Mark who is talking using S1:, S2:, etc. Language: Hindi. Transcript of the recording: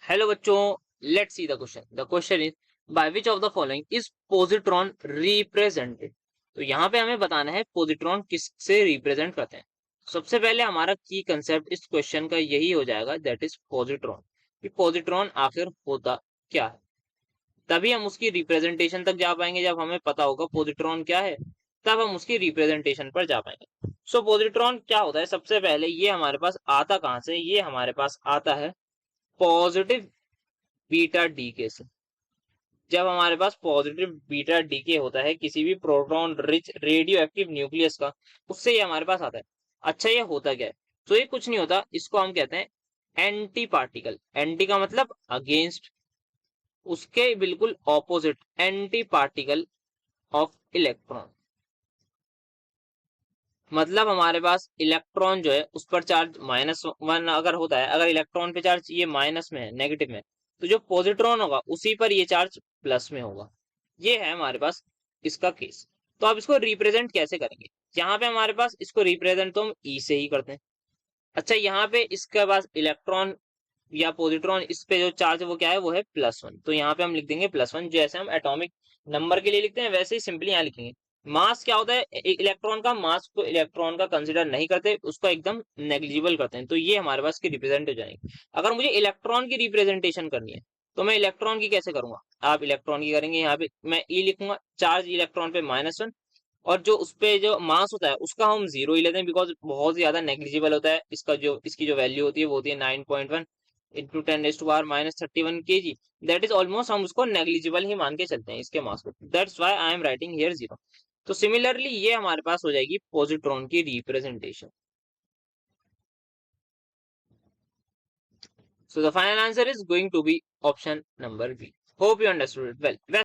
S1: हेलो बच्चों, let's see the question. The question is by which of the following is positron represented. तो यहाँ पे हमें बताना है पॉजिट्रॉन किससे रिप्रेजेंट करते हैं। सबसे पहले हमारा की कंसेप्ट इस क्वेश्चन का यही हो जाएगा, दैट इज पॉजिट्रॉन। कि पॉजिट्रॉन आखिर होता क्या है, तभी हम उसकी रिप्रेजेंटेशन तक जा पाएंगे। जब हमें पता होगा पॉजिट्रॉन क्या है, तब हम उसकी रिप्रेजेंटेशन पर जा पाएंगे। सो पॉजिट्रॉन क्या होता है, सबसे पहले ये हमारे पास आता कहाँ से, ये हमारे पास आता है पॉजिटिव बीटा डीके से। जब हमारे पास पॉजिटिव बीटा डीके होता है किसी भी proton rich radio active nucleus का, उससे ये हमारे पास आता है। अच्छा, ये होता क्या है? तो ये कुछ नहीं होता, इसको हम कहते हैं एंटी पार्टिकल। एंटी का मतलब अगेंस्ट, उसके बिल्कुल opposite, anti particle of electron. मतलब हमारे पास इलेक्ट्रॉन जो है उस पर चार्ज -1 अगर होता है, अगर इलेक्ट्रॉन पे चार्ज ये माइनस में है, नेगेटिव में, तो जो पॉजिट्रॉन होगा उसी पर ये चार्ज प्लस में होगा। ये है हमारे पास इसका केस। तो आप इसको रिप्रेजेंट कैसे करेंगे? यहाँ पे हमारे पास इसको रिप्रेजेंट तो हम ई से ही करते हैं। अच्छा, यहाँ पे इसके पास इलेक्ट्रॉन या पॉजिट्रॉन, इस पे जो चार्ज है वो क्या है, वो है +1। तो यहाँ पे हम लिख देंगे +1, जैसे हम एटॉमिक नंबर के लिए लिखते हैं वैसे ही सिंपली यहाँ लिखेंगे। मास क्या होता है इलेक्ट्रॉन का? मास को इलेक्ट्रॉन का कंसिडर नहीं करते, उसको एकदम नेग्लिजिबल करते हैं। तो ये हमारे पास की रिप्रेजेंट हो जाएंगे। अगर मुझे इलेक्ट्रॉन की रिप्रेजेंटेशन करनी है तो मैं इलेक्ट्रॉन की कैसे करूंगा? आप इलेक्ट्रॉन की करेंगे, यहाँ पे मैं ई लिखूंगा, चार्ज इलेक्ट्रॉन पे -1, और जो उस पे जो मास होता है उसका हम 0 ही लेते हैं, बिकॉज बहुत ज्यादा नेग्लिजिबल होता है। इसका जो इसकी जो वैल्यू होती है वो होती है 9.1 into 10⁻³ kg। That is almost, हम उसको नेग्लिजिबल ही मान के चलते हैं इसके मास को। That's why I am writing here 0। तो सिमिलरली ये हमारे पास हो जाएगी पॉजिट्रॉन की representation. So the final answer is going to be option number B. Hope you understood it well.